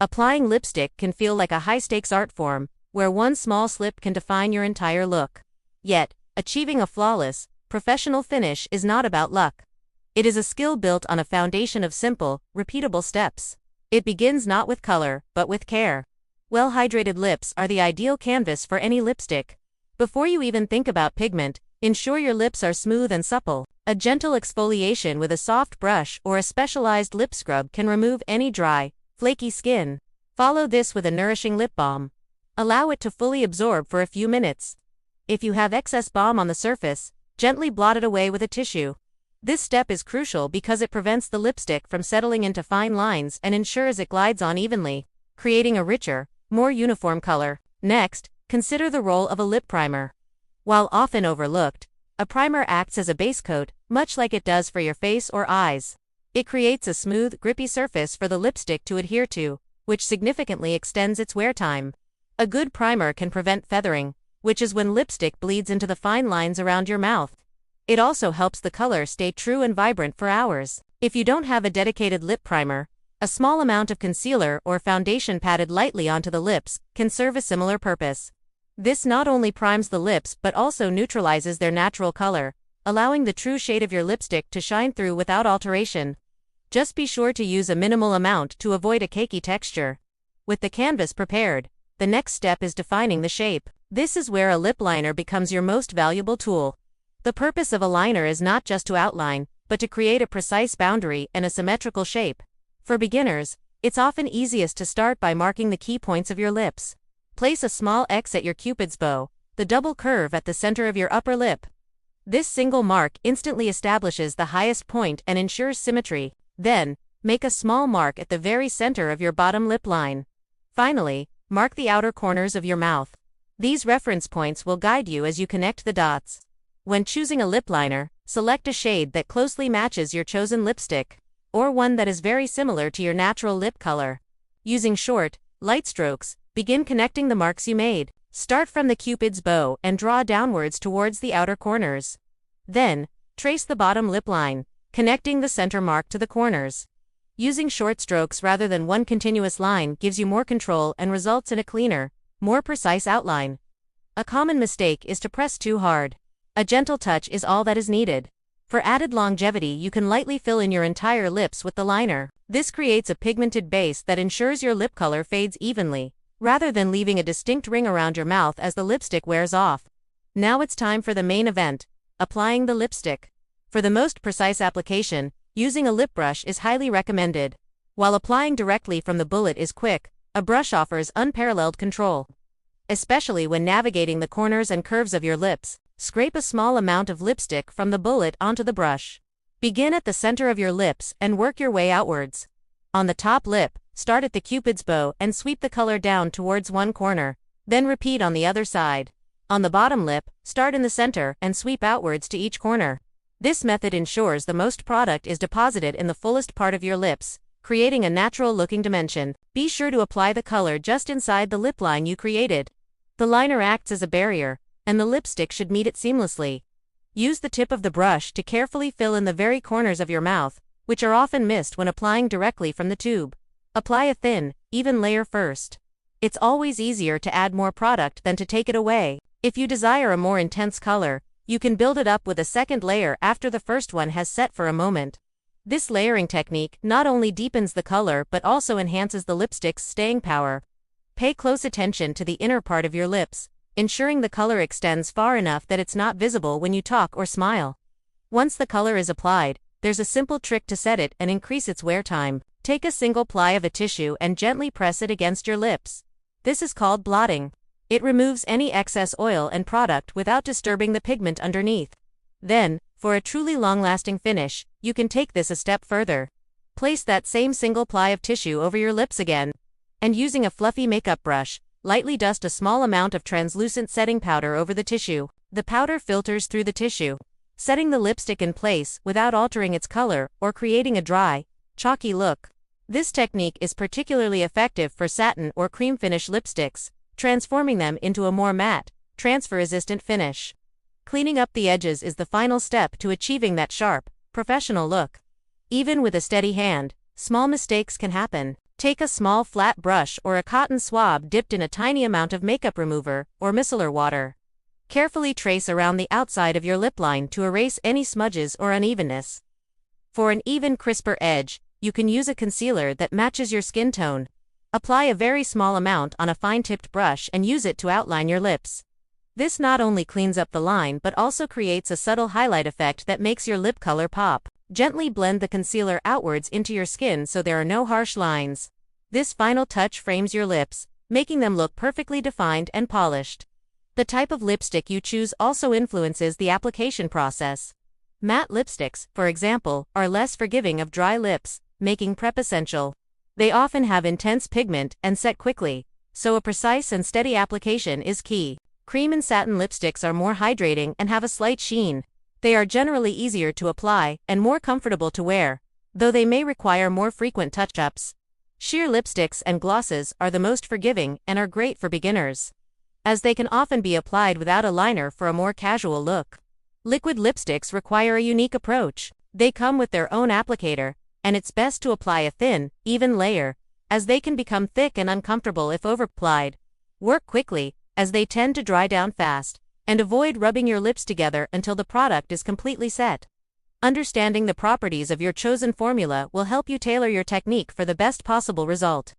Applying lipstick can feel like a high-stakes art form, where one small slip can define your entire look. Yet, achieving a flawless, professional finish is not about luck. It is a skill built on a foundation of simple, repeatable steps. It begins not with color, but with care. Well-hydrated lips are the ideal canvas for any lipstick. Before you even think about pigment, ensure your lips are smooth and supple. A gentle exfoliation with a soft brush or a specialized lip scrub can remove any dry, flaky skin. Follow this with a nourishing lip balm. Allow it to fully absorb for a few minutes. If you have excess balm on the surface, gently blot it away with a tissue. This step is crucial because it prevents the lipstick from settling into fine lines and ensures it glides on evenly, creating a richer, more uniform color. Next, consider the role of a lip primer. While often overlooked, a primer acts as a base coat, much like it does for your face or eyes. It creates a smooth, grippy surface for the lipstick to adhere to, which significantly extends its wear time. A good primer can prevent feathering, which is when lipstick bleeds into the fine lines around your mouth. It also helps the color stay true and vibrant for hours. If you don't have a dedicated lip primer, a small amount of concealer or foundation patted lightly onto the lips can serve a similar purpose. This not only primes the lips but also neutralizes their natural color, allowing the true shade of your lipstick to shine through without alteration. Just be sure to use a minimal amount to avoid a cakey texture. With the canvas prepared, the next step is defining the shape. This is where a lip liner becomes your most valuable tool. The purpose of a liner is not just to outline, but to create a precise boundary and a symmetrical shape. For beginners, it's often easiest to start by marking the key points of your lips. Place a small X at your Cupid's bow, the double curve at the center of your upper lip. This single mark instantly establishes the highest point and ensures symmetry. Then, make a small mark at the very center of your bottom lip line. Finally, mark the outer corners of your mouth. These reference points will guide you as you connect the dots. When choosing a lip liner, select a shade that closely matches your chosen lipstick, or one that is very similar to your natural lip color. Using short, light strokes, begin connecting the marks you made. Start from the Cupid's bow and draw downwards towards the outer corners. Then, trace the bottom lip line, connecting the center mark to the corners. Using short strokes rather than one continuous line gives you more control and results in a cleaner, more precise outline. A common mistake is to press too hard. A gentle touch is all that is needed. For added longevity, you can lightly fill in your entire lips with the liner. This creates a pigmented base that ensures your lip color fades evenly, rather than leaving a distinct ring around your mouth as the lipstick wears off. Now it's time for the main event, applying the lipstick. For the most precise application, using a lip brush is highly recommended. While applying directly from the bullet is quick, a brush offers unparalleled control. Especially when navigating the corners and curves of your lips, scrape a small amount of lipstick from the bullet onto the brush. Begin at the center of your lips and work your way outwards. On the top lip, start at the Cupid's bow and sweep the color down towards one corner, then repeat on the other side. On the bottom lip, start in the center and sweep outwards to each corner. This method ensures the most product is deposited in the fullest part of your lips, creating a natural-looking dimension. Be sure to apply the color just inside the lip line you created. The liner acts as a barrier, and the lipstick should meet it seamlessly. Use the tip of the brush to carefully fill in the very corners of your mouth, which are often missed when applying directly from the tube. Apply a thin, even layer first. It's always easier to add more product than to take it away. If you desire a more intense color, you can build it up with a second layer after the first one has set for a moment. This layering technique not only deepens the color but also enhances the lipstick's staying power. Pay close attention to the inner part of your lips, ensuring the color extends far enough that it's not visible when you talk or smile. Once the color is applied, there's a simple trick to set it and increase its wear time. Take a single ply of a tissue and gently press it against your lips. This is called blotting. It removes any excess oil and product without disturbing the pigment underneath. Then, for a truly long-lasting finish, you can take this a step further. Place that same single ply of tissue over your lips again, and using a fluffy makeup brush, lightly dust a small amount of translucent setting powder over the tissue. The powder filters through the tissue, setting the lipstick in place without altering its color or creating a dry, chalky look. This technique is particularly effective for satin or cream finish lipsticks, transforming them into a more matte, transfer-resistant finish. Cleaning up the edges is the final step to achieving that sharp, professional look. Even with a steady hand, small mistakes can happen. Take a small flat brush or a cotton swab dipped in a tiny amount of makeup remover or micellar water. Carefully trace around the outside of your lip line to erase any smudges or unevenness. For an even, crisper edge, you can use a concealer that matches your skin tone. Apply a very small amount on a fine-tipped brush and use it to outline your lips. This not only cleans up the line but also creates a subtle highlight effect that makes your lip color pop. Gently blend the concealer outwards into your skin so there are no harsh lines. This final touch frames your lips, making them look perfectly defined and polished. The type of lipstick you choose also influences the application process. Matte lipsticks, for example, are less forgiving of dry lips, making prep essential. They often have intense pigment and set quickly, so a precise and steady application is key. Cream and satin lipsticks are more hydrating and have a slight sheen. They are generally easier to apply and more comfortable to wear, though they may require more frequent touch-ups. Sheer lipsticks and glosses are the most forgiving and are great for beginners, as they can often be applied without a liner for a more casual look. Liquid lipsticks require a unique approach. They come with their own applicator, and it's best to apply a thin, even layer, as they can become thick and uncomfortable if overapplied. Work quickly, as they tend to dry down fast, and avoid rubbing your lips together until the product is completely set. Understanding the properties of your chosen formula will help you tailor your technique for the best possible result.